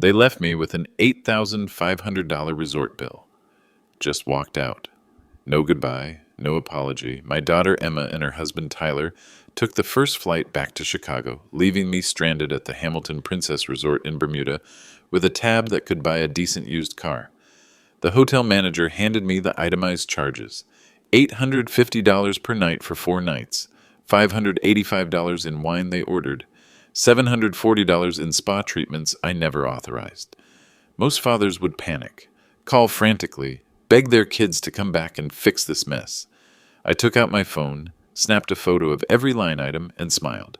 They left me with an $8,500 resort bill. Just walked out. No goodbye, no apology. My daughter Emma and her husband Tyler took the first flight back to Chicago, leaving me stranded at the Hamilton Princess Resort in Bermuda with a tab that could buy a decent used car. The hotel manager handed me the itemized charges: $850 per night for 4 nights, $585 in wine they ordered, $740 in spa treatments I never authorized. Most fathers would panic, call frantically, beg their kids to come back and fix this mess. I took out my phone, snapped a photo of every line item, and smiled.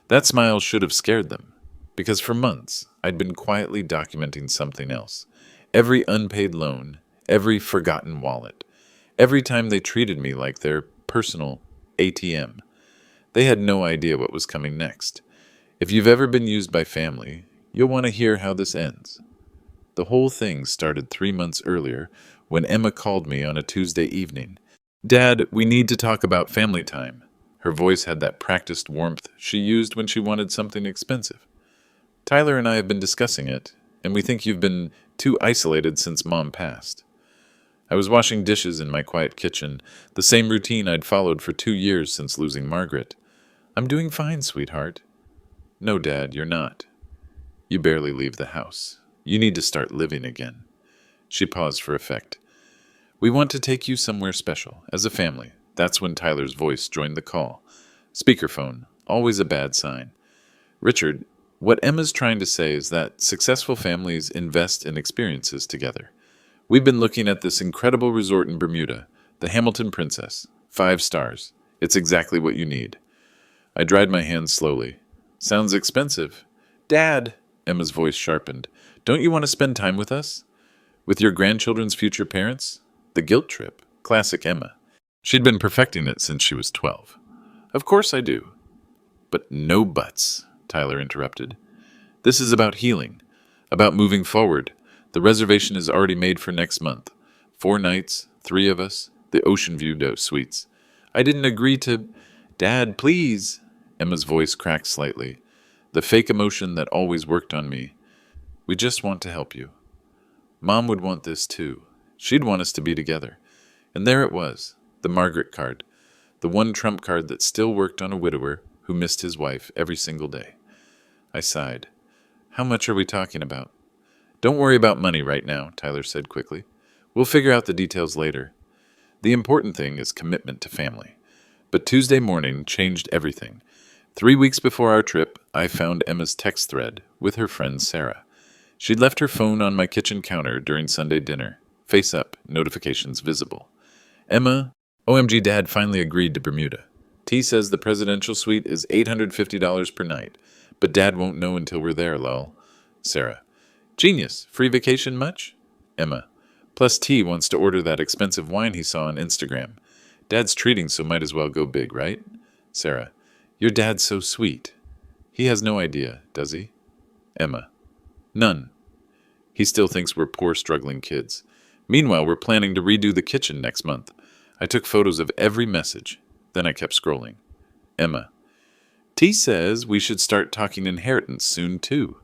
That smile should have scared them, because for months I'd been quietly documenting something else. Every unpaid loan, every forgotten wallet, every time they treated me like their personal ATM. They had no idea what was coming next. If you've ever been used by family, you'll want to hear how this ends. The whole thing started 3 months earlier when Emma called me on a Tuesday evening. "Dad, we need to talk about family time." Her voice had that practiced warmth she used when she wanted something expensive. "Tyler and I have been discussing it, and we think you've been too isolated since Mom passed." I was washing dishes in my quiet kitchen, the same routine I'd followed for 2 years since losing Margaret. "I'm doing fine, sweetheart." "No, Dad, you're not. You barely leave the house. You need to start living again." She paused for effect. "We want to take you somewhere special, as a family." That's when Tyler's voice joined the call. Speakerphone, always a bad sign. "Richard, what Emma's trying to say is that successful families invest in experiences together. We've been looking at this incredible resort in Bermuda, the Hamilton Princess, 5 stars. It's exactly what you need." I dried my hands slowly. "Sounds expensive." "Dad," Emma's voice sharpened, "don't you want to spend time with us? With your grandchildren's future parents? The guilt trip. Classic Emma. She'd been perfecting it since she was 12. "Of course I do." "But no buts," Tyler interrupted. "This is about healing, about moving forward. The reservation is already made for next month. 4 nights, 3 of us, the Ocean View suites. I didn't agree to—" "Dad, please." Emma's voice cracked slightly, the fake emotion that always worked on me. "We just want to help you. Mom would want this too. She'd want us to be together." And there it was, the Margaret card, the one trump card that still worked on a widower who missed his wife every single day. I sighed. "How much are we talking about?" "Don't worry about money right now," Tyler said quickly. "We'll figure out the details later. The important thing is commitment to family." But Tuesday morning changed everything. 3 weeks before our trip, I found Emma's text thread with her friend Sarah. She'd left her phone on my kitchen counter during Sunday dinner, face up, notifications visible. "Emma, OMG Dad finally agreed to Bermuda. T says the presidential suite is $850 per night, but Dad won't know until we're there, lol." Sarah: "Genius. Free vacation much?" Emma: "Plus T wants to order that expensive wine he saw on Instagram. Dad's treating, so might as well go big, right?" Sarah: "Your dad's so sweet. He has no idea, does he?" Emma: "None. He still thinks we're poor, struggling kids. Meanwhile, we're planning to redo the kitchen next month. I took photos of every message. Then I kept scrolling." Emma: "T says we should start talking inheritance soon, too.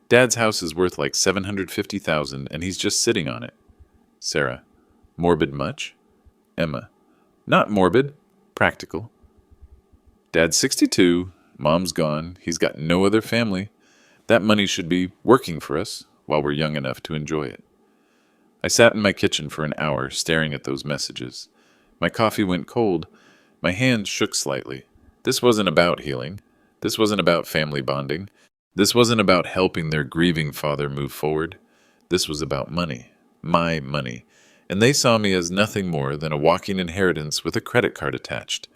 Dad's house is worth like $750,000, and he's just sitting on it." Sarah: "Morbid much?" Emma: "Not morbid. Practical. Dad's 62. Mom's gone. He's got no other family. That money should be working for us while we're young enough to enjoy it." I sat in my kitchen for an hour, staring at those messages. My coffee went cold. My hands shook slightly. This wasn't about healing. This wasn't about family bonding. This wasn't about helping their grieving father move forward. This was about money. My money. And they saw me as nothing more than a walking inheritance with a credit card attached.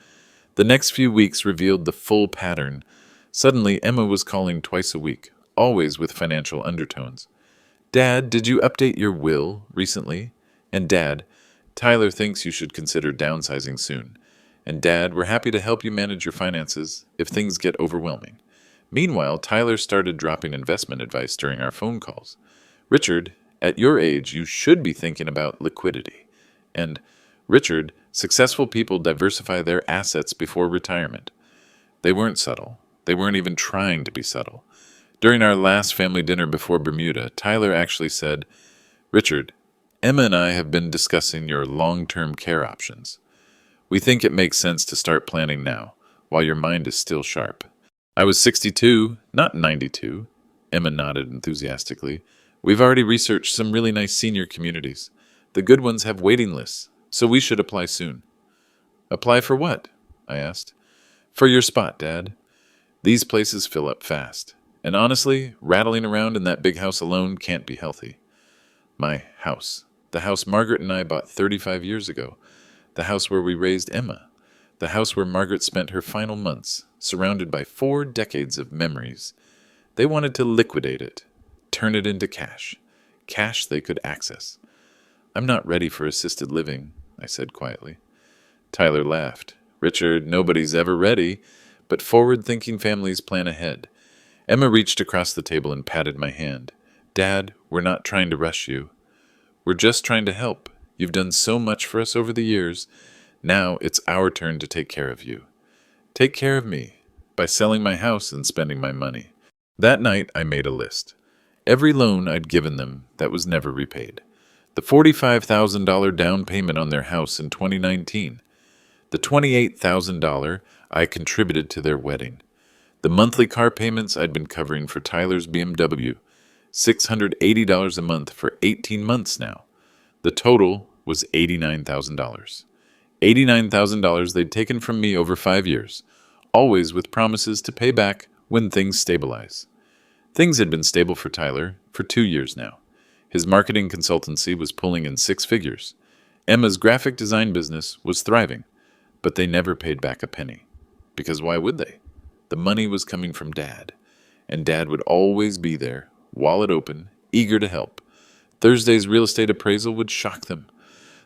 The next few weeks revealed the full pattern. Suddenly, Emma was calling twice a week, always with financial undertones. "Dad, did you update your will recently?" And "Dad, Tyler thinks you should consider downsizing soon." And "Dad, we're happy to help you manage your finances if things get overwhelming." Meanwhile, Tyler started dropping investment advice during our phone calls. "Richard, at your age, you should be thinking about liquidity." And "Richard, successful people diversify their assets before retirement." They weren't subtle. They weren't even trying to be subtle. During our last family dinner before Bermuda, Tyler actually said, "Richard, Emma and I have been discussing your long-term care options. We think it makes sense to start planning now, while your mind is still sharp." I was 62, not 92. Emma nodded enthusiastically. "We've already researched some really nice senior communities. The good ones have waiting lists, so we should apply soon." "Apply for what?" I asked. "For your spot, Dad. These places fill up fast. And honestly, rattling around in that big house alone can't be healthy." My house. The house Margaret and I bought 35 years ago. The house where we raised Emma. The house where Margaret spent her final months, surrounded by 4 decades of memories. They wanted to liquidate it, turn it into cash. Cash they could access. "I'm not ready for assisted living," I said quietly. Tyler laughed. "Richard, nobody's ever ready, but forward-thinking families plan ahead." Emma reached across the table and patted my hand. "Dad, we're not trying to rush you. We're just trying to help. You've done so much for us over the years. Now it's our turn to take care of you. Take care of me by selling my house and spending my money." That night, I made a list. Every loan I'd given them that was never repaid. The $45,000 down payment on their house in 2019. The $28,000 I contributed to their wedding. The monthly car payments I'd been covering for Tyler's BMW. $680 a month for 18 months now. The total was $89,000. $89,000 they'd taken from me over 5 years, always with promises to pay back when things stabilize. Things had been stable for Tyler for 2 years now. His marketing consultancy was pulling in 6 figures. Emma's graphic design business was thriving, but they never paid back a penny. Because why would they? The money was coming from Dad, and Dad would always be there, wallet open, eager to help. Thursday's real estate appraisal would shock them.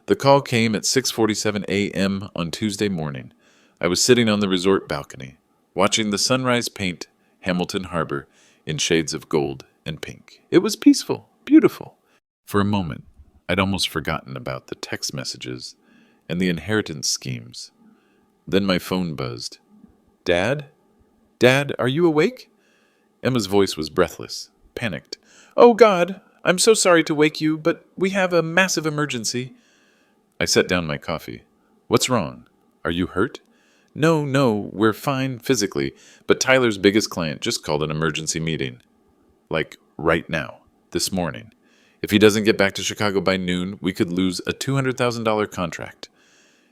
The call came at 6:47 a.m. on Tuesday morning. I was sitting on the resort balcony, watching the sunrise paint Hamilton Harbor in shades of gold and pink. It was peaceful, beautiful. For a moment, I'd almost forgotten about the text messages and the inheritance schemes. Then my phone buzzed. "Dad? Dad, are you awake?" Emma's voice was breathless, panicked. "Oh, God, I'm so sorry to wake you, but we have a massive emergency." I set down my coffee. "What's wrong? Are you hurt?" No, we're fine physically, but Tyler's biggest client just called an emergency meeting. Like, right now, this morning. If he doesn't get back to Chicago by noon, we could lose a $200,000 contract."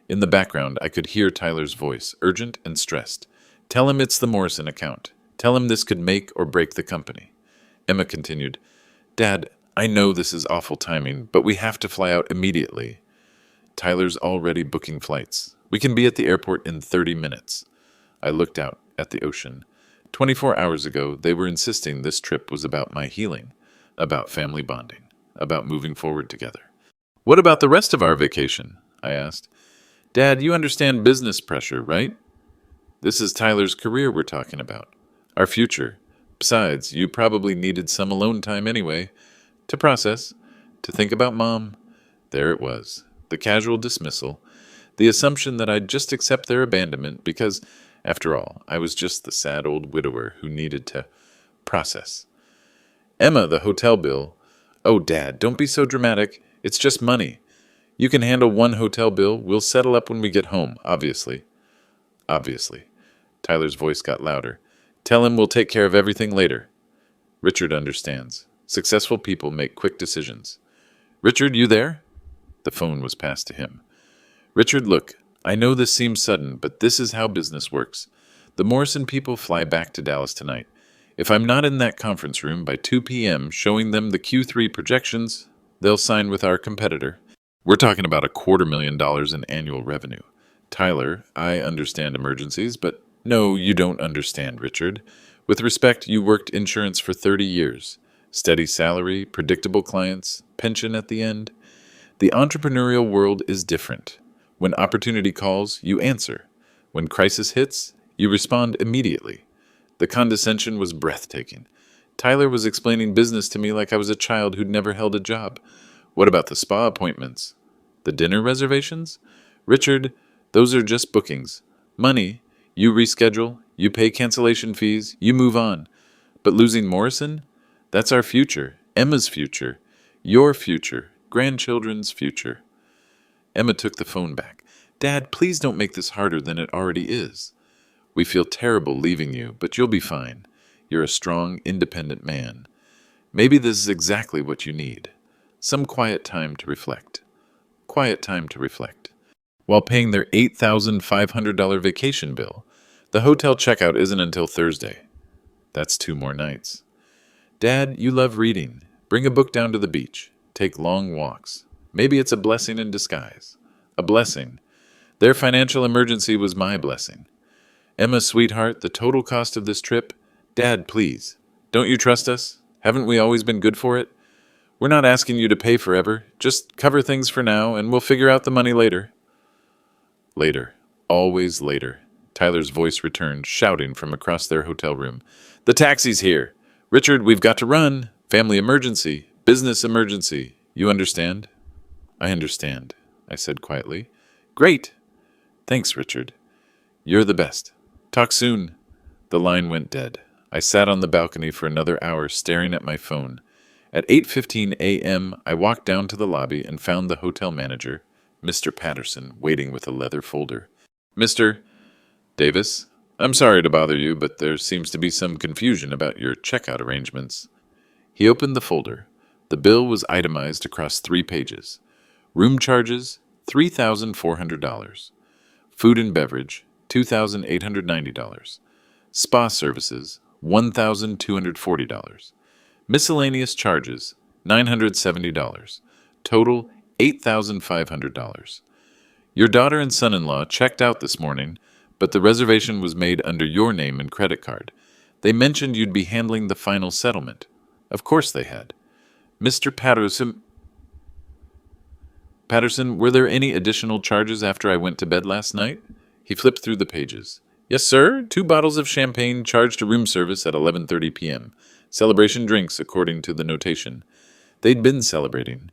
In the background, I could hear Tyler's voice, urgent and stressed. "Tell him it's the Morrison account. Tell him this could make or break the company." Emma continued, "Dad, I know this is awful timing, but we have to fly out immediately. Tyler's already booking flights. We can be at the airport in 30 minutes. I looked out at the ocean. 24 hours ago, they were insisting this trip was about my healing, about family bonding, about moving forward together. "What about the rest of our vacation?" I asked. "Dad, you understand business pressure, right? This is Tyler's career we're talking about. Our future. Besides, you probably needed some alone time anyway. To process. To think about Mom." There it was. The casual dismissal. The assumption that I'd just accept their abandonment because, after all, I was just the sad old widower who needed to process. "Emma, the hotel bill." "Oh, Dad, don't be so dramatic. It's just money. You can handle one hotel bill. We'll settle up when we get home, obviously." "Obviously." Tyler's voice got louder. "Tell him we'll take care of everything later. Richard understands. Successful people make quick decisions. Richard, you there?" The phone was passed to him. "Richard, look, I know this seems sudden, but this is how business works. The Morrison people fly back to Dallas tonight. If I'm not in that conference room by 2 p.m. showing them the Q3 projections, they'll sign with our competitor. We're talking about $250,000 in annual revenue. Tyler, I understand emergencies, but no, you don't understand, Richard. With respect, you worked insurance for 30 years. Steady salary, predictable clients, pension at the end. The entrepreneurial world is different. When opportunity calls, you answer. When crisis hits, you respond immediately." The condescension was breathtaking. Tyler was explaining business to me like I was a child who'd never held a job. "What about the spa appointments? The dinner reservations? Richard, those are just bookings. Money, you reschedule, you pay cancellation fees, you move on. But losing Morrison? That's our future, Emma's future, your future, grandchildren's future. Emma took the phone back. Dad, please don't make this harder than it already is. We feel terrible leaving you, but you'll be fine. You're a strong, independent man. Maybe this is exactly what you need. Some quiet time to reflect. Quiet time to reflect. While paying their $8,500 vacation bill, the hotel checkout isn't until Thursday. That's 2 more nights. Dad, you love reading. Bring a book down to the beach. Take long walks. Maybe it's a blessing in disguise. A blessing. Their financial emergency was my blessing. Emma, sweetheart, the total cost of this trip? Dad, please. Don't you trust us? Haven't we always been good for it? We're not asking you to pay forever. Just cover things for now, and we'll figure out the money later. Later. Always later. Tyler's voice returned, shouting from across their hotel room. The taxi's here. Richard, we've got to run. Family emergency. Business emergency. You understand? I understand, I said quietly. Great. Thanks, Richard. You're the best. Talk soon. The line went dead. I sat on the balcony for another hour staring at my phone. At 8:15 a.m., I walked down to the lobby and found the hotel manager, Mr. Patterson, waiting with a leather folder. Mr. Davis, I'm sorry to bother you, but there seems to be some confusion about your checkout arrangements. He opened the folder. The bill was itemized across 3 pages. Room charges, $3,400. Food and beverage, $2,890. Spa services, $1,240. Miscellaneous charges, $970. Total, $8,500. Your daughter and son-in-law checked out this morning, but the reservation was made under your name and credit card. They mentioned you'd be handling the final settlement. Of course they had. Mr. Patterson, were there any additional charges after I went to bed last night? He flipped through the pages. Yes, sir. 2 bottles of champagne charged to room service at 11:30 p.m. Celebration drinks, according to the notation. They'd been celebrating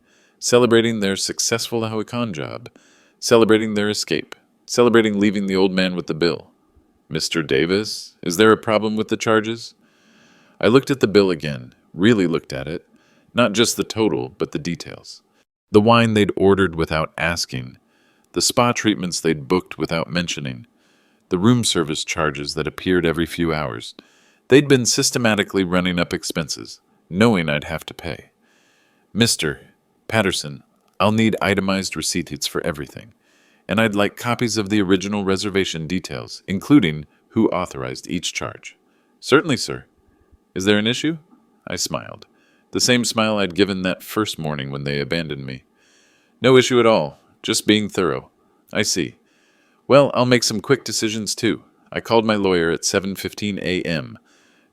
their successful Hawakan job, celebrating their escape, celebrating leaving the old man with the bill. Mr. Davis, is there a problem with the charges? I looked at the bill again, really looked at it, not just the total, but the details. The wine they'd ordered without asking, the spa treatments they'd booked without mentioning, the room service charges that appeared every few hours. They'd been systematically running up expenses, knowing I'd have to pay. Mr. Patterson, I'll need itemized receipts for everything, and I'd like copies of the original reservation details, including who authorized each charge. Certainly, sir. Is there an issue? I smiled. The same smile I'd given that first morning when they abandoned me. No issue at all, just being thorough. I see. Well, I'll make some quick decisions too. I called my lawyer at 7:15 a.m.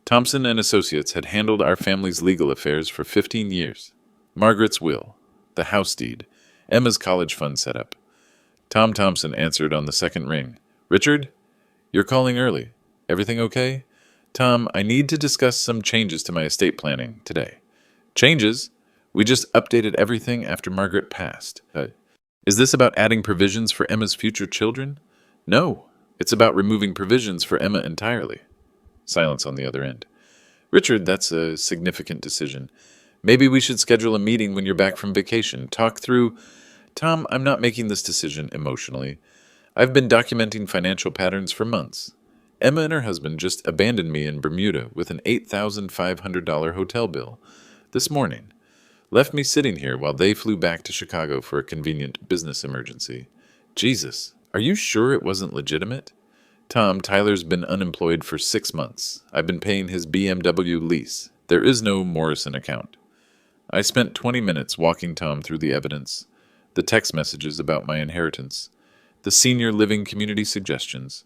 Thompson and Associates had handled our family's legal affairs for 15 years. Margaret's will, the house deed, Emma's college fund setup. Tom Thompson answered on the second ring. Richard, you're calling early. Everything okay? Tom, I need to discuss some changes to my estate planning today. Changes? We just updated everything after Margaret passed. Is this about adding provisions for Emma's future children? No, it's about removing provisions for Emma entirely. Silence on the other end. Richard, that's a significant decision. Maybe we should schedule a meeting when you're back from vacation. Talk through... Tom, I'm not making this decision emotionally. I've been documenting financial patterns for months. Emma and her husband just abandoned me in Bermuda with an $8,500 hotel bill this morning. Left me sitting here while they flew back to Chicago for a convenient business emergency. Jesus, are you sure it wasn't legitimate? Tom, Tyler's been unemployed for 6 months. I've been paying his BMW lease. There is no Morrison account. I spent 20 minutes walking Tom through the evidence, the text messages about my inheritance, the senior living community suggestions,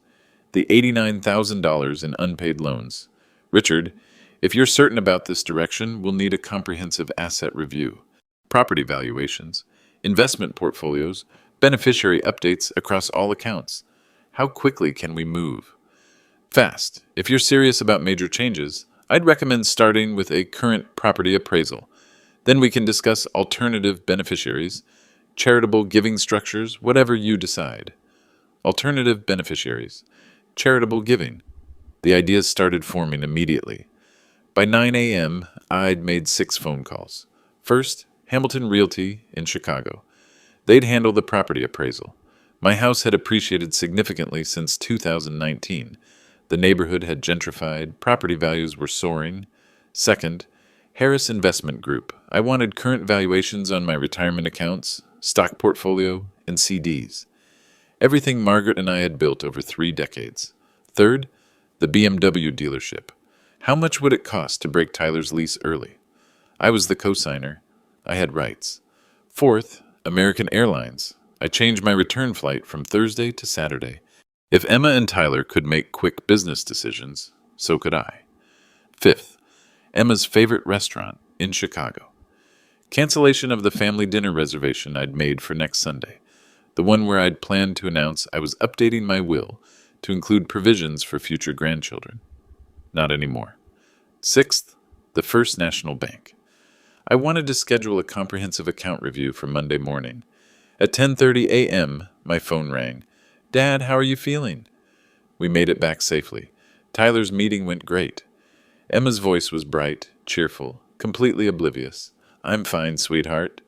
the $89,000 in unpaid loans. Richard, if you're certain about this direction, we'll need a comprehensive asset review, property valuations, investment portfolios, beneficiary updates across all accounts. How quickly can we move? Fast. If you're serious about major changes, I'd recommend starting with a current property appraisal. Then we can discuss alternative beneficiaries, charitable giving structures, whatever you decide. Alternative beneficiaries, charitable giving. The ideas started forming immediately. By 9 a.m., I'd made 6 phone calls. First, Hamilton Realty in Chicago. They'd handle the property appraisal. My house had appreciated significantly since 2019. The neighborhood had gentrified, property values were soaring. Second, Harris Investment Group. I wanted current valuations on my retirement accounts, stock portfolio, and CDs. Everything Margaret and I had built over 3 decades. Third, the BMW dealership. How much would it cost to break Tyler's lease early? I was the co-signer. I had rights. Fourth, American Airlines. I changed my return flight from Thursday to Saturday. If Emma and Tyler could make quick business decisions, so could I. Fifth, Emma's favorite restaurant in Chicago. Cancellation of the family dinner reservation I'd made for next Sunday, the one where I'd planned to announce I was updating my will to include provisions for future grandchildren. Not anymore. Sixth, the First National Bank. I wanted to schedule a comprehensive account review for Monday morning. At 10:30 a.m., my phone rang. "Dad, how are you feeling?" We made it back safely. Tyler's meeting went great. Emma's voice was bright, cheerful, completely oblivious. "I'm fine, sweetheart.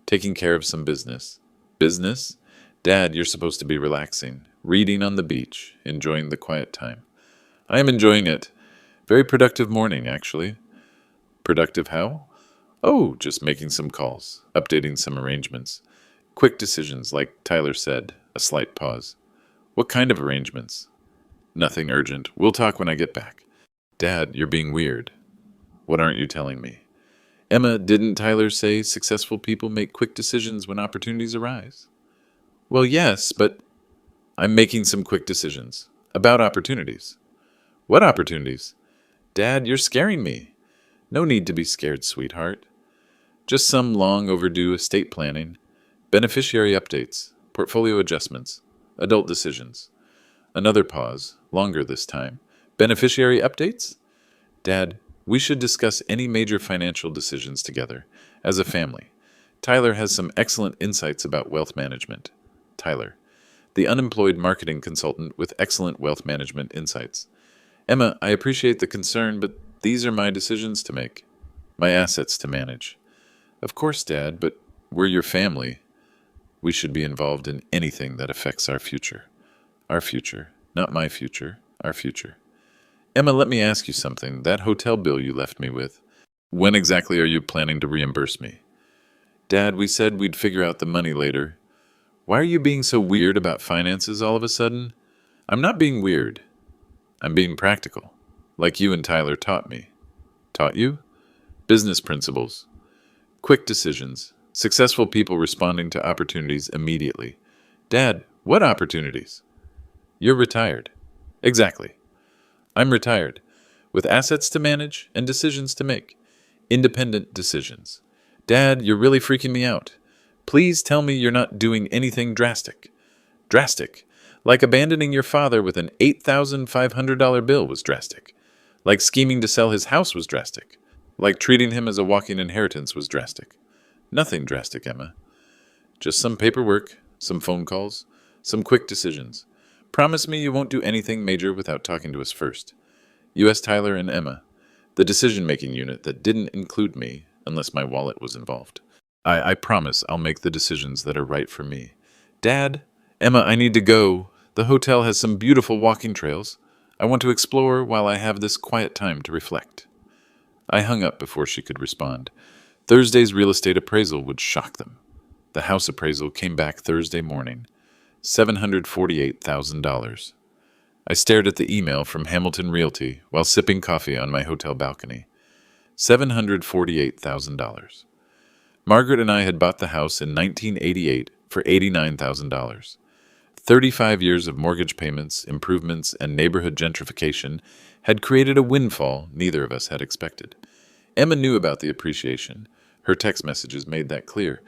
Taking care of some business." "Business? Dad, you're supposed to be relaxing, reading on the beach, enjoying the quiet time." "I am enjoying it. Very productive morning, actually." "Productive how?" "Oh, just making some calls, updating some arrangements. Quick decisions, like Tyler said." A slight pause. "What kind of arrangements?" "Nothing urgent. We'll talk when I get back." "Dad, you're being weird." "What aren't you telling me?" "Emma, didn't Tyler say successful people make quick decisions when opportunities arise?" "Well, yes, but I'm making some quick decisions about opportunities." "What opportunities?" "Dad, you're scaring me." "No need to be scared, sweetheart. Just some long overdue estate planning, beneficiary updates, portfolio adjustments, adult decisions." Another pause, longer this time. "Beneficiary updates?" "Dad, we should discuss any major financial decisions together, as a family. Tyler has some excellent insights about wealth management." Tyler, the unemployed marketing consultant with excellent wealth management insights. "Emma, I appreciate the concern, but these are my decisions to make, my assets to manage." "Of course, Dad, but we're your family. We should be involved in anything that affects our future. Our future, not my future, our future." "Emma, let me ask you something. That hotel bill you left me with, when exactly are you planning to reimburse me?" "Dad, we said we'd figure out the money later." "Why are you being so weird about finances all of a sudden?" "I'm not being weird. I'm being practical, like you and Tyler taught me." "Taught you?" "Business principles. Quick decisions. Successful people responding to opportunities immediately." "Dad, what opportunities?" "You're retired." "Exactly. I'm retired, with assets to manage and decisions to make. Independent decisions." "Dad, you're really freaking me out. Please tell me you're not doing anything drastic." "Drastic? Like abandoning your father with an $8,500 bill was drastic. Like scheming to sell his house was drastic. Like treating him as a walking inheritance was drastic." "Nothing drastic, Emma. Just some paperwork, some phone calls, some quick decisions. Promise me you won't do anything major without talking to us first." U.S. Tyler and Emma, the decision-making unit that didn't include me unless my wallet was involved. I promise I'll make the decisions that are right for me." "Dad, Emma, I need to go. The hotel has some beautiful walking trails. I want to explore while I have this quiet time to reflect." I hung up before she could respond. Thursday's real estate appraisal would shock them. The house appraisal came back Thursday morning. $748,000. I stared at the email from Hamilton Realty while sipping coffee on my hotel balcony. $748,000. Margaret and I had bought the house in 1988 for $89,000. 35 years of mortgage payments, improvements, and neighborhood gentrification had created a windfall neither of us had expected. Emma knew about the appreciation. Her text messages made that clear.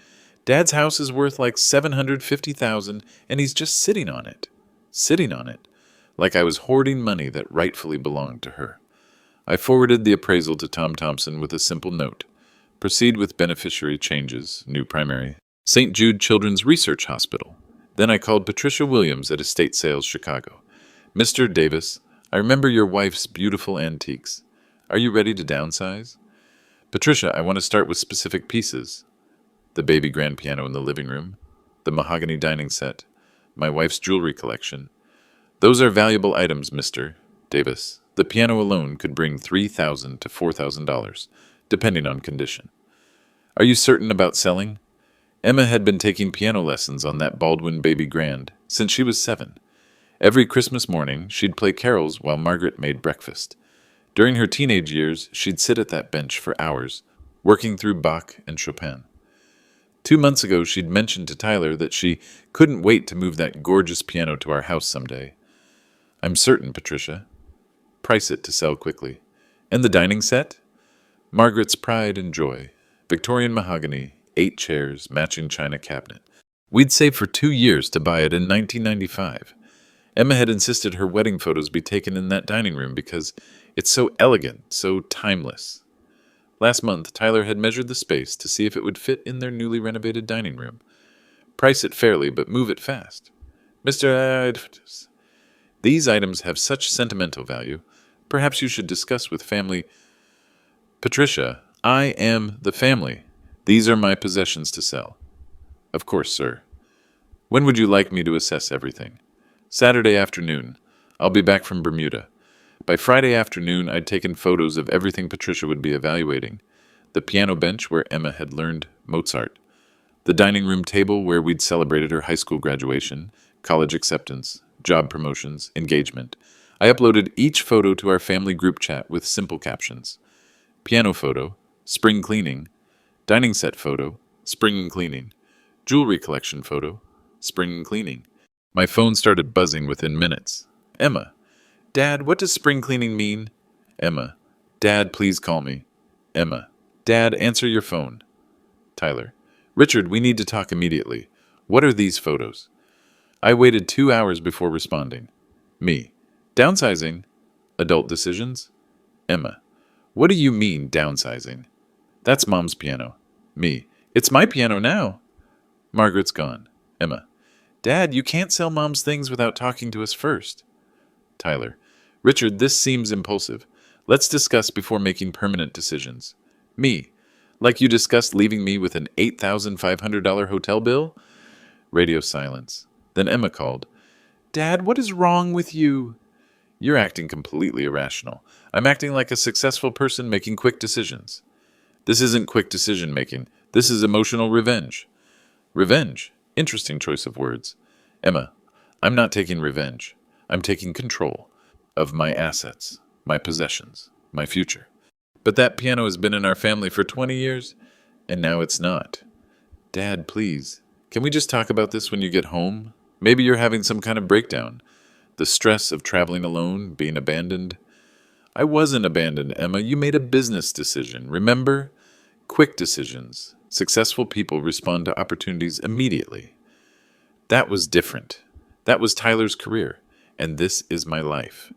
"Dad's house is worth like $750,000, and he's just sitting on it." Sitting on it. Like I was hoarding money that rightfully belonged to her. I forwarded the appraisal to Tom Thompson with a simple note. "Proceed with beneficiary changes, new primary. St. Jude Children's Research Hospital." Then I called Patricia Williams at Estate Sales Chicago. "Mr. Davis, I remember your wife's beautiful antiques. Are you ready to downsize? Patricia, I want to start with specific pieces. The baby grand piano in the living room, the mahogany dining set, my wife's jewelry collection. Those are valuable items, Mr. Davis. The piano alone could bring $3,000 to $4,000, depending on condition. Are you certain about selling? Emma had been taking piano lessons on that Baldwin baby grand since she was 7. Every Christmas morning, she'd play carols while Margaret made breakfast. During her teenage years, she'd sit at that bench for hours, working through Bach and Chopin. 2 months ago, she'd mentioned to Tyler that she couldn't wait to move that gorgeous piano to our house someday. I'm certain, Patricia. Price it to sell quickly. And the dining set? Margaret's pride and joy. Victorian mahogany, 8 chairs, matching china cabinet. We'd saved for 2 years to buy it in 1995. Emma had insisted her wedding photos be taken in that dining room because it's so elegant, so timeless. Last month, Tyler had measured the space to see if it would fit in their newly renovated dining room. Price it fairly, but move it fast. Mr. These items have such sentimental value. Perhaps you should discuss with family. Patricia, I am the family. These are my possessions to sell. Of course, sir. When would you like me to assess everything? Saturday afternoon. I'll be back from Bermuda. By Friday afternoon, I'd taken photos of everything Patricia would be evaluating. The piano bench where Emma had learned Mozart. The dining room table where we'd celebrated her high school graduation, college acceptance, job promotions, engagement. I uploaded each photo to our family group chat with simple captions. Piano photo, spring cleaning. Dining set photo, spring cleaning. Jewelry collection photo, spring cleaning. My phone started buzzing within minutes. Emma. Dad, what does spring cleaning mean? Emma. Dad, please call me. Emma. Dad, answer your phone. Tyler. Richard, we need to talk immediately. What are these photos? I waited 2 hours before responding. Me. Downsizing? Adult decisions? Emma. What do you mean, downsizing? That's Mom's piano. Me. It's my piano now. Margaret's gone. Emma. Dad, you can't sell Mom's things without talking to us first. Tyler. Richard, this seems impulsive. Let's discuss before making permanent decisions. Me. Like you discussed leaving me with an $8,500 hotel bill? Radio silence. Then Emma called. Dad, what is wrong with you? You're acting completely irrational. I'm acting like a successful person making quick decisions. This isn't quick decision-making. This is emotional revenge. Revenge. Interesting choice of words. Emma, I'm not taking revenge. I'm taking control of my assets, my possessions, my future. But that piano has been in our family for 20 years, and now it's not. Dad, please, can we just talk about this when you get home? Maybe you're having some kind of breakdown. The stress of traveling alone, being abandoned. I wasn't abandoned, Emma. You made a business decision. Remember? Quick decisions. Successful people respond to opportunities immediately. That was different. That was Tyler's career. And this is my life.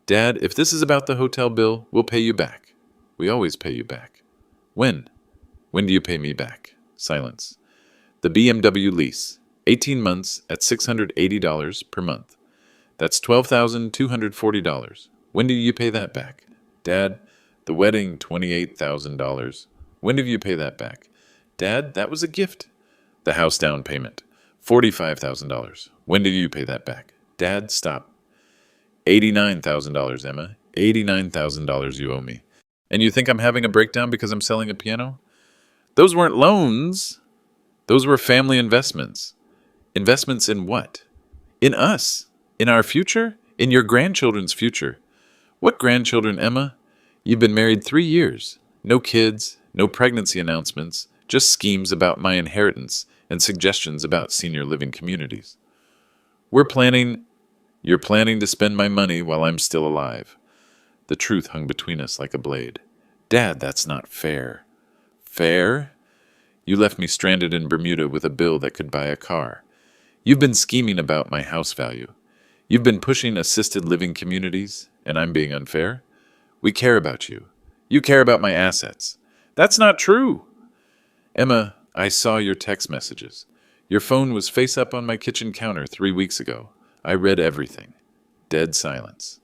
Dad, if this is about the hotel bill, we'll pay you back. We always pay you back. When? When do you pay me back? Silence. The BMW lease. 18 months at $680 per month. That's $12,240. When do you pay that back? Dad, the wedding, $28,000. When do you pay that back? Dad, that was a gift. The house down payment, $45,000. When do you pay that back? Dad, stop. $89,000, Emma. $89,000 you owe me. And you think I'm having a breakdown because I'm selling a piano? Those weren't loans. Those were family investments. Investments in what? In us. In our future? In your grandchildren's future. What grandchildren, Emma? You've been married 3 years. No kids, no pregnancy announcements, just schemes about my inheritance and suggestions about senior living communities. You're planning to spend my money while I'm still alive. The truth hung between us like a blade. Dad, that's not fair. Fair? You left me stranded in Bermuda with a bill that could buy a car. You've been scheming about my house value. You've been pushing assisted living communities, and I'm being unfair? We care about you. You care about my assets. That's not true. Emma, I saw your text messages. Your phone was face up on my kitchen counter 3 weeks ago. I read everything. Dead silence.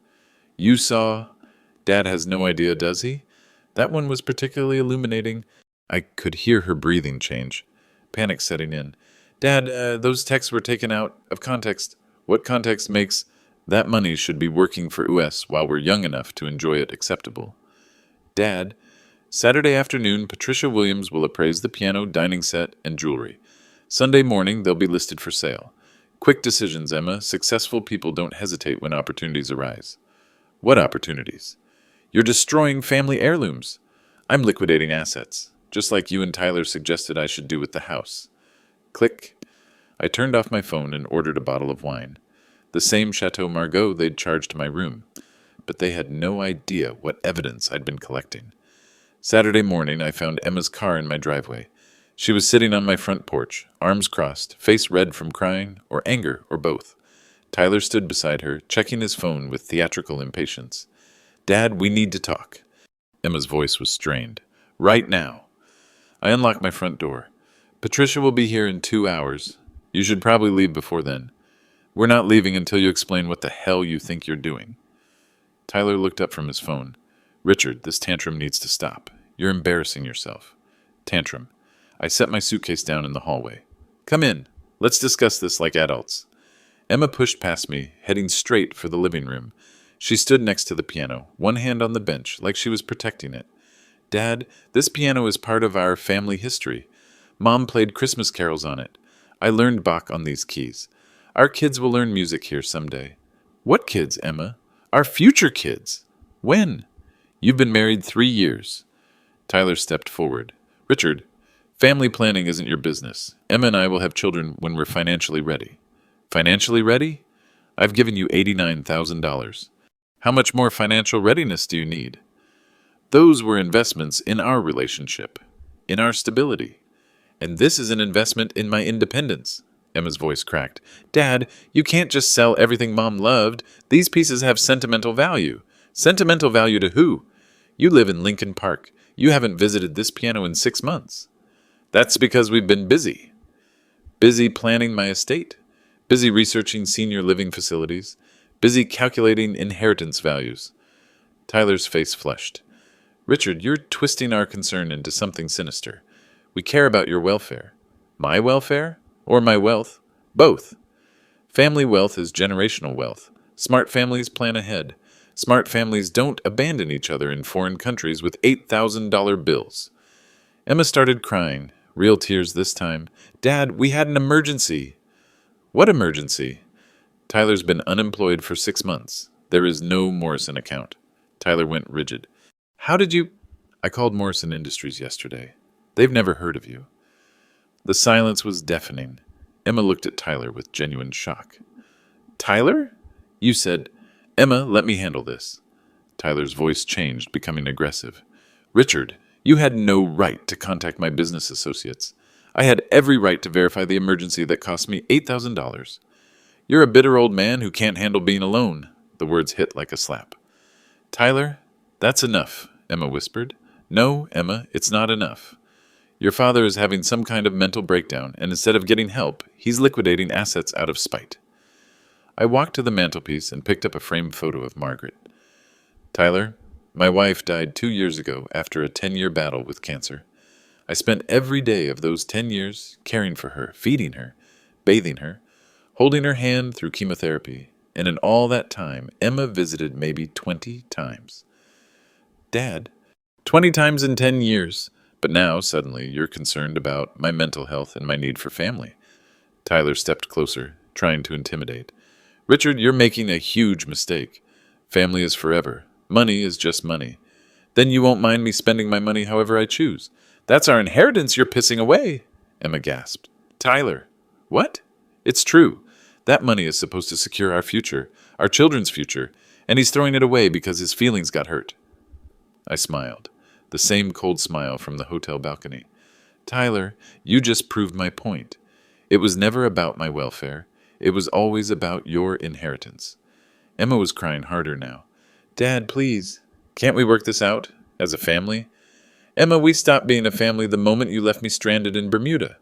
You saw Dad has no idea, does he? That one was particularly illuminating. I could hear her breathing change. Panic setting in. Dad, those texts were taken out of context. What context makes that money should be working for US while we're young enough to enjoy it acceptable? Dad, Saturday afternoon, Patricia Williams will appraise the piano, dining set, and jewelry. Sunday morning, they'll be listed for sale. Quick decisions, Emma. Successful people don't hesitate when opportunities arise. What opportunities? You're destroying family heirlooms. I'm liquidating assets, just like you and Tyler suggested I should do with the house. Click. I turned off my phone and ordered a bottle of wine. The same Chateau Margaux they'd charged my room. But they had no idea what evidence I'd been collecting. Saturday morning, I found Emma's car in my driveway. She was sitting on my front porch, arms crossed, face red from crying, or anger, or both. Tyler stood beside her, checking his phone with theatrical impatience. Dad, we need to talk. Emma's voice was strained. Right now. I unlocked my front door. Patricia will be here in 2 hours. You should probably leave before then. We're not leaving until you explain what the hell you think you're doing. Tyler looked up from his phone. Richard, this tantrum needs to stop. You're embarrassing yourself. Tantrum. I set my suitcase down in the hallway. Come in. Let's discuss this like adults. Emma pushed past me, heading straight for the living room. She stood next to the piano, one hand on the bench, like she was protecting it. Dad, this piano is part of our family history. Mom played Christmas carols on it. I learned Bach on these keys. Our kids will learn music here someday. What kids, Emma? Our future kids. When? You've been married 3 years. Tyler stepped forward. Richard, family planning isn't your business. Emma and I will have children when we're financially ready. Financially ready? I've given you $89,000. How much more financial readiness do you need? Those were investments in our relationship, in our stability. And this is an investment in my independence. Emma's voice cracked. Dad, you can't just sell everything Mom loved. These pieces have sentimental value. Sentimental value to who? You live in Lincoln Park. You haven't visited this piano in 6 months. That's because we've been busy. Busy planning my estate. Busy researching senior living facilities. Busy calculating inheritance values. Tyler's face flushed. Richard, you're twisting our concern into something sinister. We care about your welfare. My welfare? Or my wealth? Both. Family wealth is generational wealth. Smart families plan ahead. Smart families don't abandon each other in foreign countries with $8,000 bills. Emma started crying, real tears this time. Dad, we had an emergency. What emergency? Tyler's been unemployed for 6 months. There is no Morrison account. Tyler went rigid. How did you... I called Morrison Industries yesterday. They've never heard of you. The silence was deafening. Emma looked at Tyler with genuine shock. Tyler? You said, Emma, let me handle this. Tyler's voice changed, becoming aggressive. Richard, you had no right to contact my business associates. I had every right to verify the emergency that cost me $8,000. You're a bitter old man who can't handle being alone. The words hit like a slap. Tyler, that's enough, Emma whispered. No, Emma, it's not enough. Your father is having some kind of mental breakdown, and instead of getting help, he's liquidating assets out of spite. I walked to the mantelpiece and picked up a framed photo of Margaret. Tyler, my wife died 2 years ago after a 10-year battle with cancer. I spent every day of those 10 years caring for her, feeding her, bathing her, holding her hand through chemotherapy, and in all that time, Emma visited maybe 20 times. Dad, 20 times in 10 years, but now, suddenly, you're concerned about my mental health and my need for family. Tyler stepped closer, trying to intimidate. Richard, you're making a huge mistake. Family is forever. Money is just money. Then you won't mind me spending my money however I choose. That's our inheritance you're pissing away, Emma gasped. Tyler, what? It's true. That money is supposed to secure our future, our children's future, and he's throwing it away because his feelings got hurt. I smiled, the same cold smile from the hotel balcony. Tyler, you just proved my point. It was never about my welfare. It was always about your inheritance. Emma was crying harder now. Dad, please, can't we work this out as a family? Emma, we stopped being a family the moment you left me stranded in Bermuda.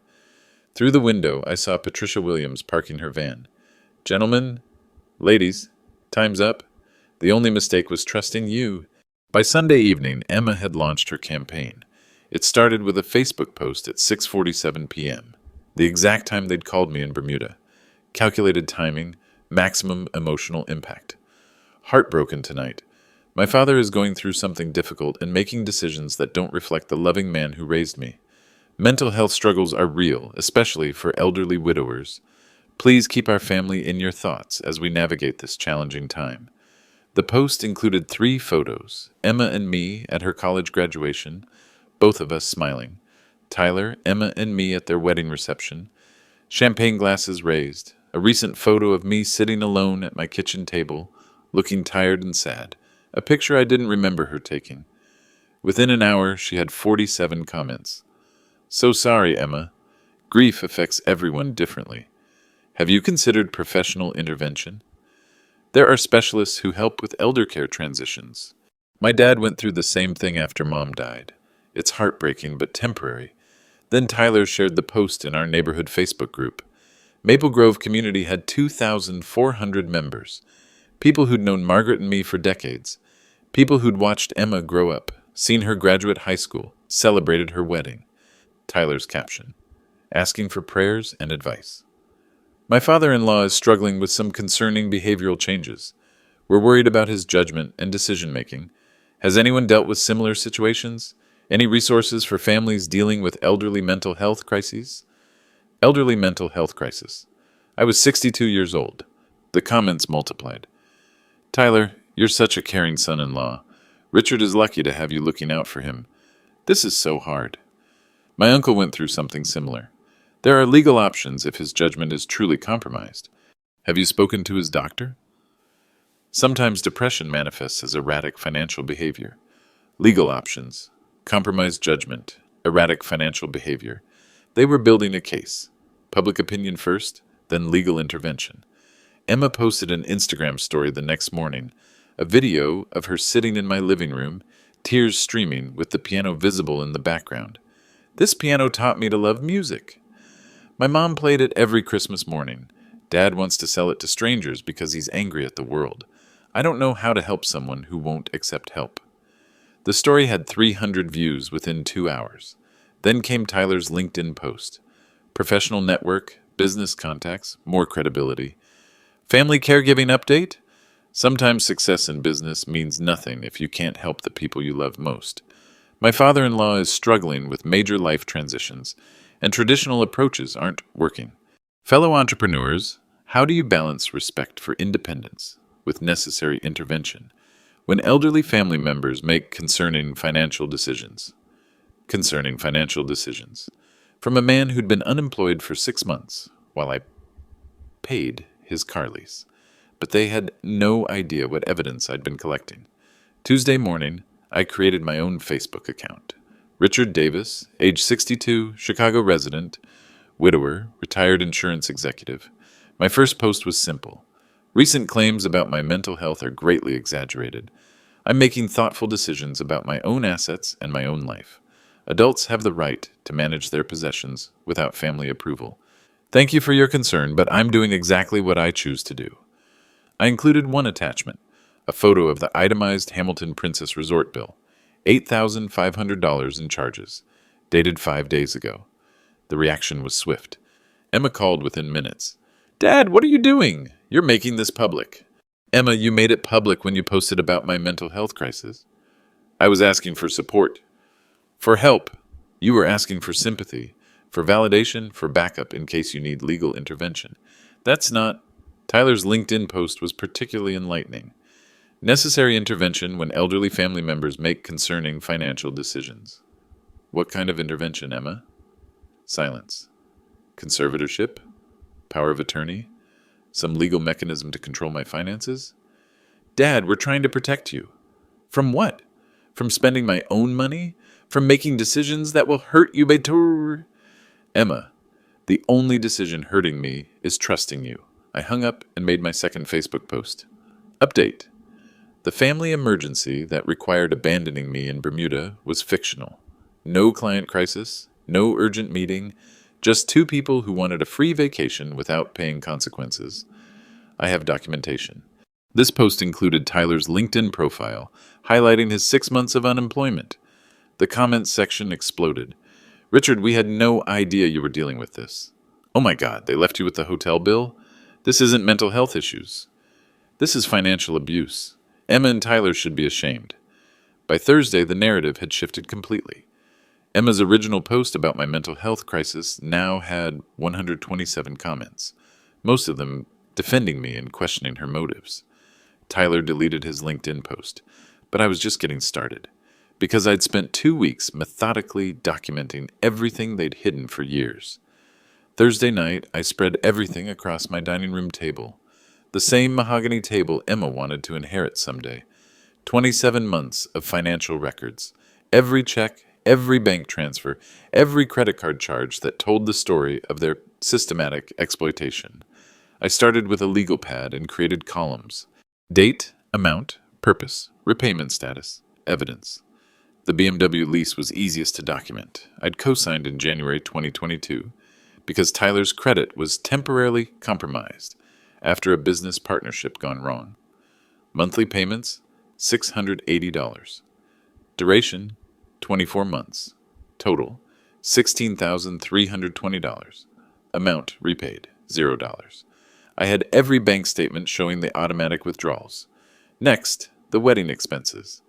Through the window, I saw Patricia Williams parking her van. Gentlemen, ladies, time's up. The only mistake was trusting you. By Sunday evening, Emma had launched her campaign. It started with a Facebook post at 6:47 p.m., the exact time they'd called me in Bermuda. Calculated timing, maximum emotional impact. Heartbroken tonight. My father is going through something difficult and making decisions that don't reflect the loving man who raised me. Mental health struggles are real, especially for elderly widowers. Please keep our family in your thoughts as we navigate this challenging time. The post included 3 photos, Emma and me at her college graduation, both of us smiling, Tyler, Emma, and me at their wedding reception, champagne glasses raised, a recent photo of me sitting alone at my kitchen table, looking tired and sad, a picture I didn't remember her taking. Within an hour, she had 47 comments. So sorry, Emma. Grief affects everyone differently. Have you considered professional intervention? There are specialists who help with elder care transitions. My dad went through the same thing after Mom died. It's heartbreaking but temporary. Then Tyler shared the post in our neighborhood Facebook group. Maple Grove community had 2,400 members. People who'd known Margaret and me for decades. People who'd watched Emma grow up, seen her graduate high school, celebrated her wedding. Tyler's caption: asking for prayers and advice. My father-in-law is struggling with some concerning behavioral changes. We're worried about his judgment and decision-making. Has anyone dealt with similar situations? Any resources for families dealing with elderly mental health crises? Elderly mental health crisis. I was 62 years old. The comments multiplied. Tyler, you're such a caring son-in-law. Richard is lucky to have you looking out for him. This is so hard. My uncle went through something similar. There are legal options if his judgment is truly compromised. Have you spoken to his doctor? Sometimes depression manifests as erratic financial behavior. Legal options: compromised judgment, erratic financial behavior. They were building a case. Public opinion first, then legal intervention. Emma posted an Instagram story the next morning, a video of her sitting in my living room, tears streaming with the piano visible in the background. This piano taught me to love music. My mom played it every Christmas morning. Dad wants to sell it to strangers because he's angry at the world. I don't know how to help someone who won't accept help. The story had 300 views within 2 hours. Then came Tyler's LinkedIn post. Professional network, business contacts, more credibility. Family caregiving update? Sometimes success in business means nothing if you can't help the people you love most. My father-in-law is struggling with major life transitions, and traditional approaches aren't working. Fellow entrepreneurs, how do you balance respect for independence with necessary intervention when elderly family members make concerning financial decisions? Concerning financial decisions. From a man who'd been unemployed for 6 months while I paid his car lease. But they had no idea what evidence I'd been collecting. Tuesday morning, I created my own Facebook account. Richard Davis, age 62, Chicago resident, widower, retired insurance executive. My first post was simple. Recent claims about my mental health are greatly exaggerated. I'm making thoughtful decisions about my own assets and my own life. Adults have the right to manage their possessions without family approval. Thank you for your concern, but I'm doing exactly what I choose to do. I included one attachment, a photo of the itemized Hamilton Princess Resort bill, $8,500 in charges, dated 5 days ago. The reaction was swift. Emma called within minutes. Dad, what are you doing? You're making this public. Emma, you made it public when you posted about my mental health crisis. I was asking for support. For help. You were asking for sympathy, for validation, for backup in case you need legal intervention. That's not... Tyler's LinkedIn post was particularly enlightening. Necessary intervention when elderly family members make concerning financial decisions. What kind of intervention, Emma? Silence. Conservatorship? Power of attorney? Some legal mechanism to control my finances? Dad, we're trying to protect you. From what? From spending my own money? From making decisions that will hurt you, Betur? Emma, the only decision hurting me is trusting you. I hung up and made my second Facebook post. Update. The family emergency that required abandoning me in Bermuda was fictional. No client crisis, no urgent meeting, just 2 people who wanted a free vacation without paying consequences. I have documentation. This post included Tyler's LinkedIn profile, highlighting his 6 months of unemployment. The comments section exploded. "Richard, we had no idea you were dealing with this." "Oh my God, they left you with the hotel bill?" "This isn't mental health issues. This is financial abuse. Emma and Tyler should be ashamed." By Thursday, the narrative had shifted completely. Emma's original post about my mental health crisis now had 127 comments, most of them defending me and questioning her motives. Tyler deleted his LinkedIn post, but I was just getting started, because I'd spent 2 weeks methodically documenting everything they'd hidden for years. Thursday night, I spread everything across my dining room table, the same mahogany table Emma wanted to inherit someday. 27 months of financial records, every check, every bank transfer, every credit card charge that told the story of their systematic exploitation. I started with a legal pad and created columns: date, amount, purpose, repayment status, evidence. The BMW lease was easiest to document. I'd co-signed in January 2022 because Tyler's credit was temporarily compromised after a business partnership gone wrong. Monthly payments, $680. Duration, 24 months. Total, $16,320. Amount repaid, $0. I had every bank statement showing the automatic withdrawals. Next, the wedding expenses.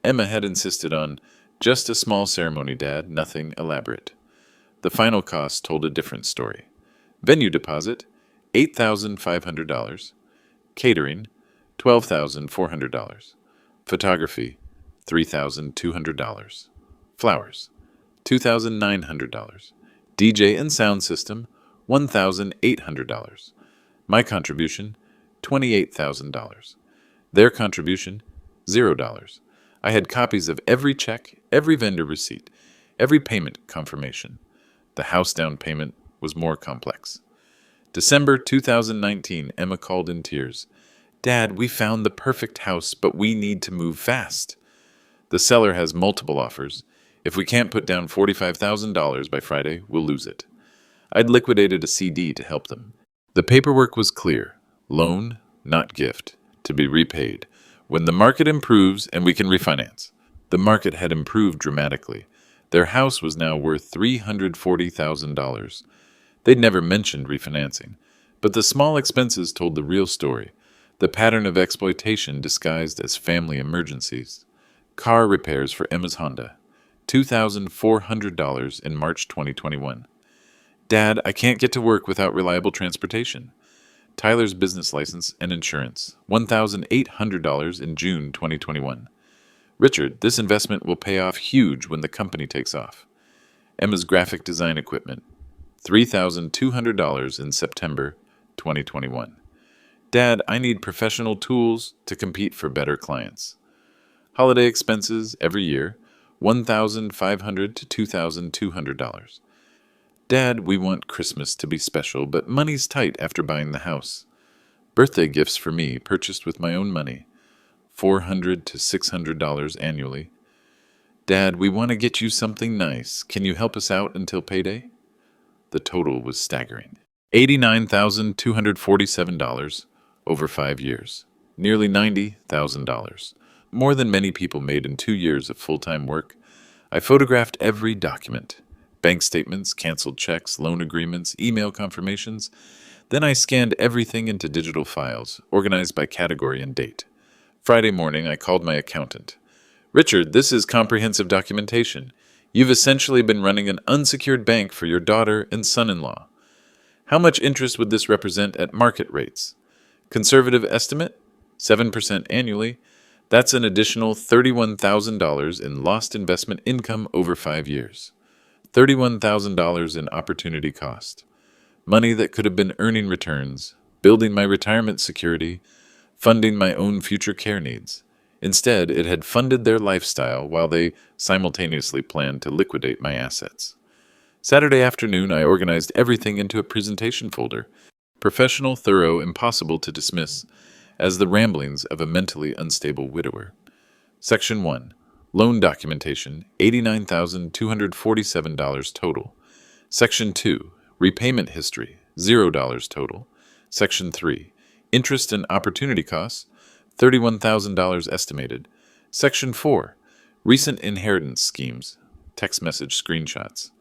Emma had insisted on just a small ceremony, Dad, nothing elaborate. The final cost told a different story. Venue deposit, $8,500. Catering, $12,400. Photography, $3,200. Flowers, $2,900. DJ and sound system, $1,800. My contribution, $28,000. Their contribution, $0. I had copies of every check, every vendor receipt, every payment confirmation. The house down payment was more complex. December 2019, Emma called in tears. "Dad, we found the perfect house, but we need to move fast. The seller has multiple offers. If we can't put down $45,000 by Friday, we'll lose it." I'd liquidated a CD to help them. The paperwork was clear: loan, not gift, to be repaid when the market improves and we can refinance. The market had improved dramatically. Their house was now worth $340,000. They'd never mentioned refinancing, but the small expenses told the real story, the pattern of exploitation disguised as family emergencies. Car repairs for Emma's Honda, $2,400 in March 2021. "Dad, I can't get to work without reliable transportation." Tyler's business license and insurance, $1,800 in June 2021. "Richard, this investment will pay off huge when the company takes off." Emma's graphic design equipment, $3,200 in September 2021. "Dad, I need professional tools to compete for better clients." Holiday expenses every year, $1,500 to $2,200. "Dad, we want Christmas to be special, but money's tight after buying the house." Birthday gifts for me, purchased with my own money, $400 to $600 annually. "Dad, we want to get you something nice. Can you help us out until payday?" The total was staggering. $89,247 over 5 years. Nearly $90,000. More than many people made in 2 years of full-time work. I photographed every document. Bank statements, canceled checks, loan agreements, email confirmations. Then I scanned everything into digital files, organized by category and date. Friday morning, I called my accountant. "Richard, this is comprehensive documentation. You've essentially been running an unsecured bank for your daughter and son-in-law. How much interest would this represent at market rates? Conservative estimate, 7% annually. That's an additional $31,000 in lost investment income over 5 years. $31,000 in opportunity cost. Money that could have been earning returns, building my retirement security, funding my own future care needs. Instead, it had funded their lifestyle while they simultaneously planned to liquidate my assets. Saturday afternoon, I organized everything into a presentation folder. Professional, thorough, impossible to dismiss as the ramblings of a mentally unstable widower. Section 1. Loan documentation, $89,247 total. Section 2. Repayment history, $0 total. Section 3. Interest and opportunity costs, $31,000 estimated. Section 4. Recent inheritance schemes. Text message screenshots.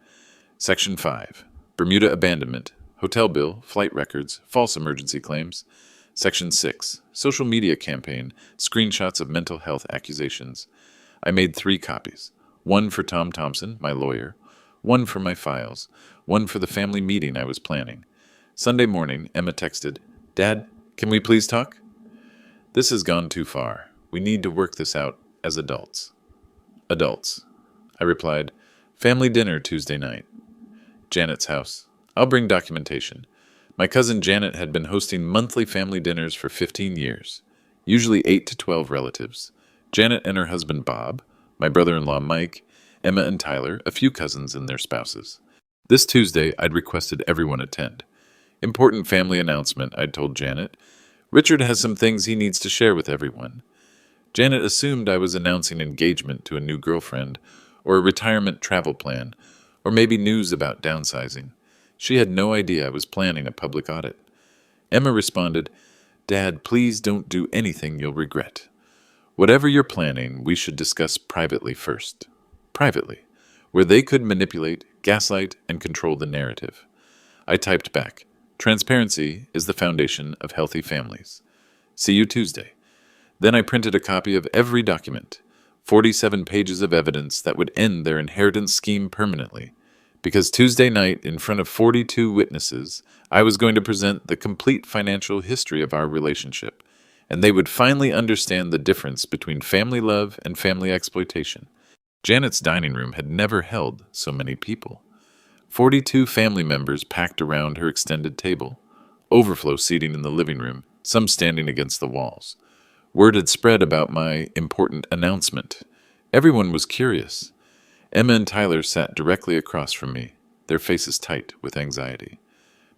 Section 5. Bermuda abandonment. Hotel bill, flight records, false emergency claims. Section 6. Social media campaign. Screenshots of mental health accusations. I made 3 copies. One for Tom Thompson, my lawyer. One for my files. One for the family meeting I was planning. Sunday morning, Emma texted, "Dad, can we please talk?" "This has gone too far. We need to work this out as adults." "Adults." I replied, "Family dinner Tuesday night. Janet's house. I'll bring documentation." My cousin Janet had been hosting monthly family dinners for 15 years, usually 8 to 12 relatives. Janet and her husband Bob, my brother-in-law Mike, Emma and Tyler, a few cousins and their spouses. This Tuesday, I'd requested everyone attend. Important family announcement, I'd told Janet. Richard has some things he needs to share with everyone. Janet assumed I was announcing engagement to a new girlfriend, or a retirement travel plan, or maybe news about downsizing. She had no idea I was planning a public audit. Emma responded, "Dad, please don't do anything you'll regret. Whatever you're planning, we should discuss privately first." Privately, where they could manipulate, gaslight, and control the narrative. I typed back, "Transparency is the foundation of healthy families. See you Tuesday." Then I printed a copy of every document, 47 pages of evidence that would end their inheritance scheme permanently. Because Tuesday night, in front of 42 witnesses, I was going to present the complete financial history of our relationship, and they would finally understand the difference between family love and family exploitation. Janet's dining room had never held so many people. 42 family members packed around her extended table, overflow seating in the living room, some standing against the walls. Word had spread about my important announcement. Everyone was curious. Emma and Tyler sat directly across from me, their faces tight with anxiety.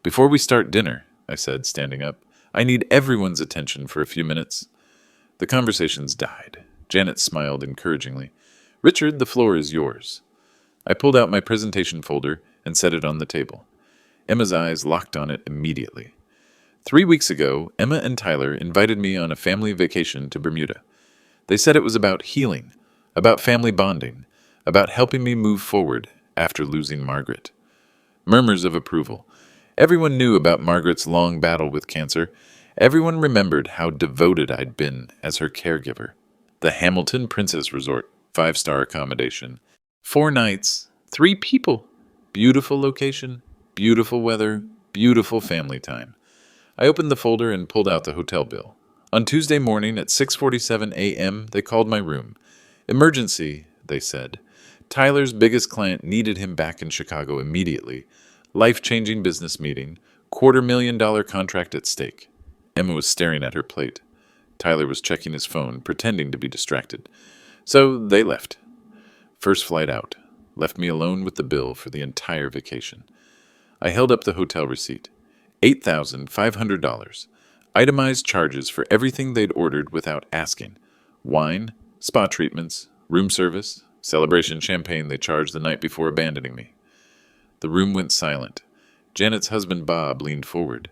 "Before we start dinner," I said, standing up, "I need everyone's attention for a few minutes." The conversations died. Janet smiled encouragingly. "Richard, the floor is yours." I pulled out my presentation folder and set it on the table. Emma's eyes locked on it immediately. 3 weeks ago, Emma and Tyler invited me on a family vacation to Bermuda. They said it was about healing, about family bonding, about helping me move forward after losing Margaret. Murmurs of approval. Everyone knew about Margaret's long battle with cancer. Everyone remembered how devoted I'd been as her caregiver. The Hamilton Princess Resort, 5-star accommodation. 4 nights, 3 people. Beautiful location, beautiful weather, beautiful family time. I opened the folder and pulled out the hotel bill. On Tuesday morning at 6:47 a.m., they called my room. "Emergency," they said. Tyler's biggest client needed him back in Chicago immediately. Life-changing business meeting, $250,000 contract at stake. Emma was staring at her plate. Tyler was checking his phone, pretending to be distracted. So they left. First flight out. Left me alone with the bill for the entire vacation. I held up the hotel receipt. $8,500. Itemized charges for everything they'd ordered without asking. Wine, spa treatments, room service, celebration champagne they charged the night before abandoning me. The room went silent. Janet's husband Bob leaned forward.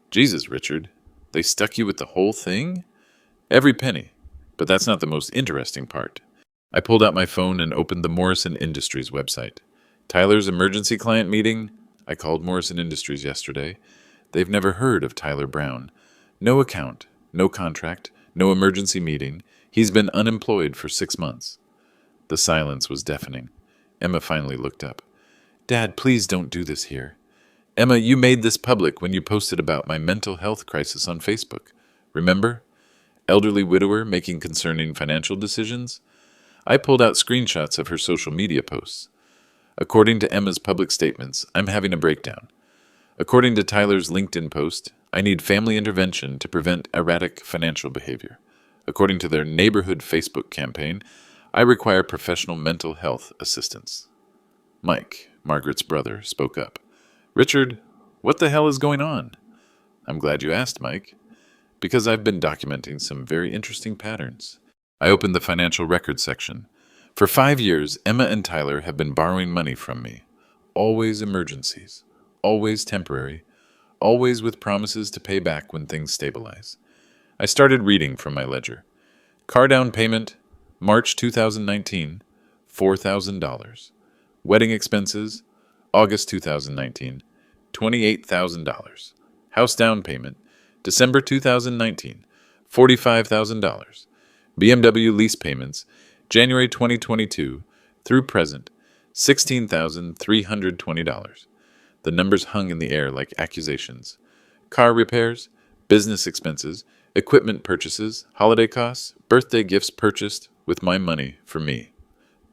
"Jesus, Richard, they stuck you with the whole thing?" "Every penny. But that's not the most interesting part." I pulled out my phone and opened the Morrison Industries website. Tyler's emergency client meeting? I called Morrison Industries yesterday. They've never heard of Tyler Brown. No account, no contract, no emergency meeting. He's been unemployed for 6 months. The silence was deafening. Emma finally looked up. "Dad, please don't do this here." "Emma, you made this public when you posted about my mental health crisis on Facebook. Remember? Elderly widower making concerning financial decisions?" I pulled out screenshots of her social media posts. According to Emma's public statements, I'm having a breakdown. According to Tyler's LinkedIn post, I need family intervention to prevent erratic financial behavior. According to their neighborhood Facebook campaign, I require professional mental health assistance. Mike, Margaret's brother, spoke up. "Richard, what the hell is going on?" "I'm glad you asked, Mike. Because I've been documenting some very interesting patterns." I opened the financial records section. For 5 years, Emma and Tyler have been borrowing money from me. Always emergencies. Always temporary. Always with promises to pay back when things stabilize. I started reading from my ledger. Car down payment, March 2019, $4,000. Wedding expenses, August 2019, $28,000. House down payment, December 2019, $45,000. BMW lease payments, January 2022 through present, $16,320. The numbers hung in the air like accusations. Car repairs, business expenses, equipment purchases, holiday costs, birthday gifts purchased with my money for me.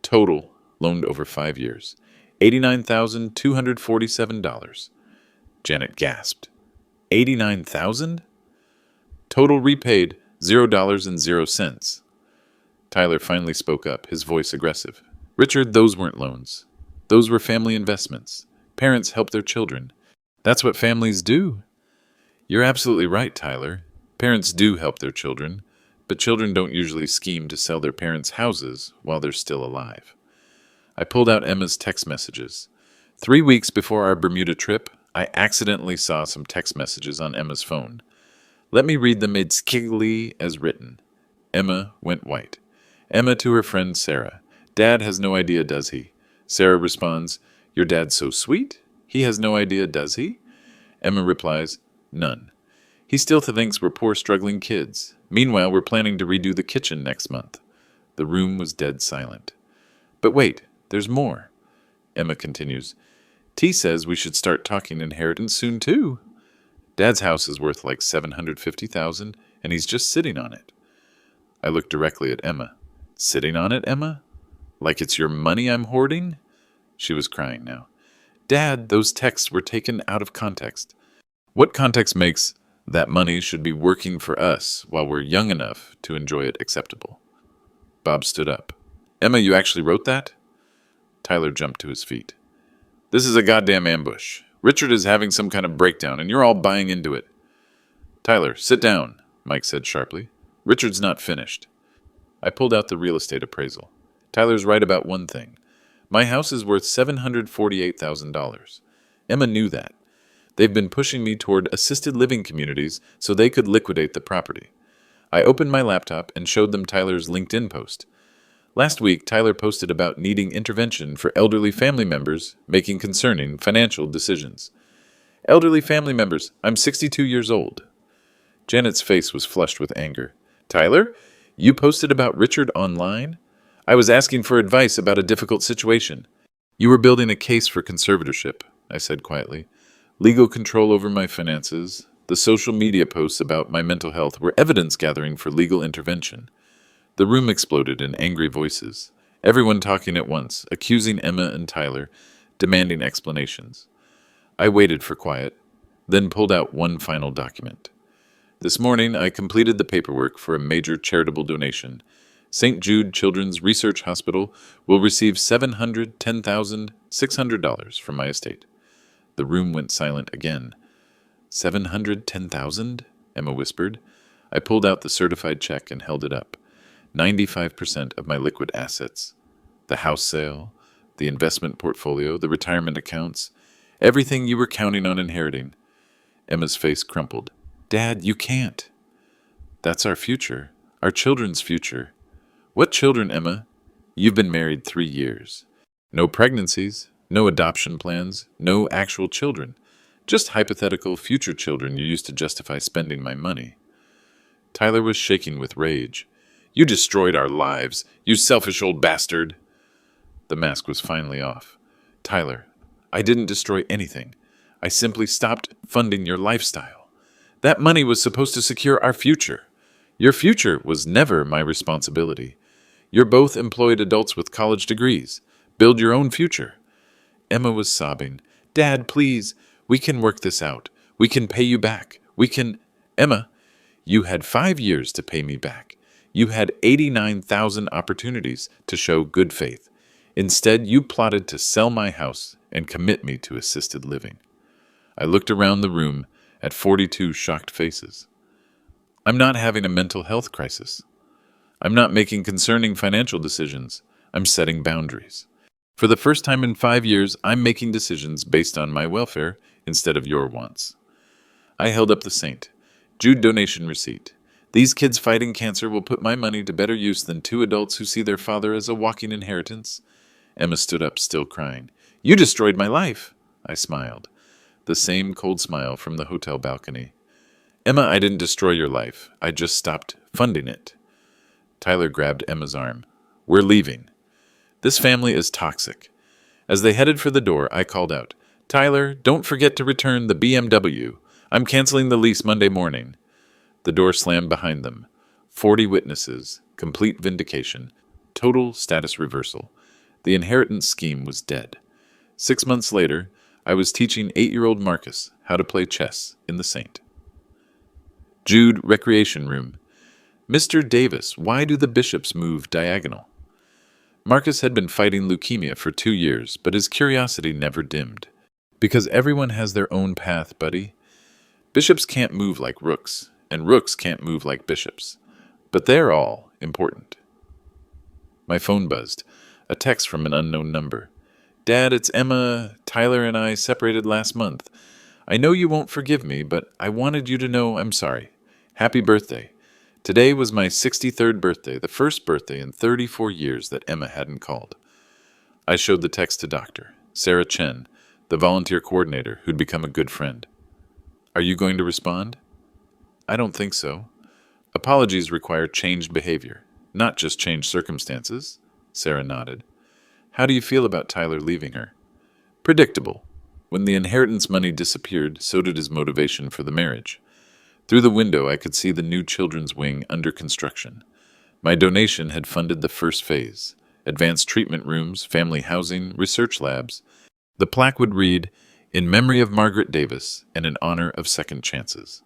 Total, loaned over 5 years, $89,247. Janet gasped. $89,000? Total repaid, $0.00. Tyler finally spoke up, his voice aggressive. Richard, those weren't loans. Those were family investments. Parents help their children. That's what families do. You're absolutely right, Tyler. Parents do help their children, but children don't usually scheme to sell their parents' houses while they're still alive. I pulled out Emma's text messages. 3 weeks before our Bermuda trip, I accidentally saw some text messages on Emma's phone. Let me read them exactly as written. Emma went white. Emma to her friend Sarah. Dad has no idea, does he? Sarah responds, Your dad's so sweet? He has no idea, does he? Emma replies, None. He still thinks we're poor struggling kids. Meanwhile, we're planning to redo the kitchen next month. The room was dead silent. But wait, there's more. Emma continues, T says we should start talking inheritance soon too. Dad's house is worth like $750,000, and he's just sitting on it. I looked directly at Emma. Sitting on it, Emma? Like it's your money I'm hoarding? She was crying now. Dad, those texts were taken out of context. What context makes that money should be working for us while we're young enough to enjoy it acceptable? Bob stood up. Emma, you actually wrote that? Tyler jumped to his feet. This is a goddamn ambush. Richard is having some kind of breakdown, and you're all buying into it. Tyler, sit down, Mike said sharply. Richard's not finished. I pulled out the real estate appraisal. Tyler's right about one thing. My house is worth $748,000. Emma knew that. They've been pushing me toward assisted living communities so they could liquidate the property. I opened my laptop and showed them Tyler's LinkedIn post. Last week, Tyler posted about needing intervention for elderly family members making concerning financial decisions. Elderly family members, I'm 62 years old. Janet's face was flushed with anger. Tyler, you posted about Richard online? I was asking for advice about a difficult situation. You were building a case for conservatorship, I said quietly. Legal control over my finances. The social media posts about my mental health were evidence gathering for legal intervention. The room exploded in angry voices, everyone talking at once, accusing Emma and Tyler, demanding explanations. I waited for quiet, then pulled out one final document. This morning, I completed the paperwork for a major charitable donation. St. Jude Children's Research Hospital will receive $710,600 from my estate. The room went silent again. $710,000? Emma whispered. I pulled out the certified check and held it up. 95% of my liquid assets. The house sale, the investment portfolio, the retirement accounts, everything you were counting on inheriting. Emma's face crumpled. Dad, you can't. That's our future, our children's future. What children, Emma? You've been married 3 years. No pregnancies, no adoption plans, no actual children. Just hypothetical future children you used to justify spending my money. Tyler was shaking with rage. You destroyed our lives, you selfish old bastard. The mask was finally off. Tyler, I didn't destroy anything. I simply stopped funding your lifestyle. That money was supposed to secure our future. Your future was never my responsibility. You're both employed adults with college degrees. Build your own future. Emma was sobbing. Dad, please, we can work this out. We can pay you back. We can... Emma, you had 5 years to pay me back. You had 89,000 opportunities to show good faith. Instead, you plotted to sell my house and commit me to assisted living. I looked around the room at 42 shocked faces. I'm not having a mental health crisis. I'm not making concerning financial decisions. I'm setting boundaries. For the first time in 5 years, I'm making decisions based on my welfare instead of your wants. I held up the St. Jude donation receipt. These kids fighting cancer will put my money to better use than two adults who see their father as a walking inheritance. Emma stood up, still crying. You destroyed my life. I smiled. The same cold smile from the hotel balcony. Emma, I didn't destroy your life. I just stopped funding it. Tyler grabbed Emma's arm. We're leaving. This family is toxic. As they headed for the door, I called out, Tyler, don't forget to return the BMW. I'm canceling the lease Monday morning. The door slammed behind them. 40 witnesses, complete vindication, total status reversal. The inheritance scheme was dead. 6 months later, I was teaching 8-year-old Marcus how to play chess in the Saint. Jude, recreation room. Mr. Davis, why do the bishops move diagonal? Marcus had been fighting leukemia for 2 years, but his curiosity never dimmed. Because everyone has their own path, buddy. Bishops can't move like rooks, and rooks can't move like bishops. But they're all important. My phone buzzed. A text from an unknown number. Dad, it's Emma. Tyler and I separated last month. I know you won't forgive me, but I wanted you to know I'm sorry. Happy birthday. Today was my 63rd birthday, the first birthday in 34 years that Emma hadn't called. I showed the text to Dr. Sarah Chen, the volunteer coordinator who'd become a good friend. Are you going to respond? I don't think so. Apologies require changed behavior, not just changed circumstances. Sarah nodded. How do you feel about Tyler leaving her? Predictable. When the inheritance money disappeared, so did his motivation for the marriage. Through the window, I could see the new children's wing under construction. My donation had funded the first phase, advanced treatment rooms, family housing, research labs. The plaque would read, in memory of Margaret Davis and in honor of second chances.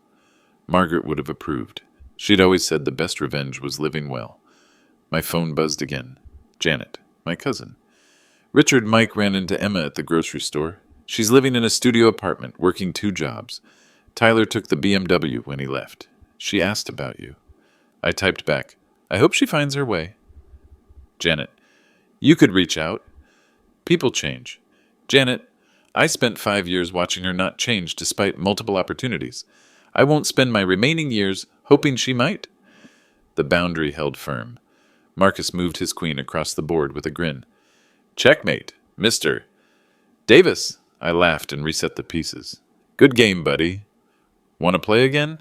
Margaret would have approved. She'd always said the best revenge was living well. My phone buzzed again. Janet, my cousin. Richard Mike ran into Emma at the grocery store. She's living in a studio apartment, working 2 jobs. Tyler took the BMW when he left. She asked about you. I typed back, I hope she finds her way. Janet, you could reach out. People change. Janet, I spent 5 years watching her not change despite multiple opportunities. I won't spend my remaining years hoping she might. The boundary held firm. Marcus moved his queen across the board with a grin. Checkmate, Mr. Davis, I laughed and reset the pieces. Good game, buddy. Want to play again?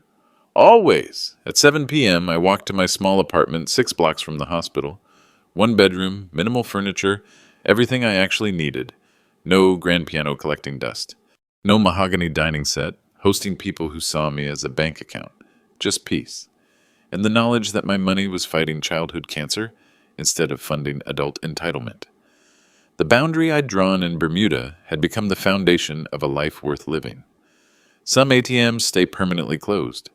Always. At 7 p.m., I walked to my small apartment 6 blocks from the hospital. 1 bedroom, minimal furniture, everything I actually needed. No grand piano collecting dust. No mahogany dining set, hosting people who saw me as a bank account. Just peace. And the knowledge that my money was fighting childhood cancer instead of funding adult entitlement. The boundary I'd drawn in Bermuda had become the foundation of a life worth living. Some ATMs stay permanently closed.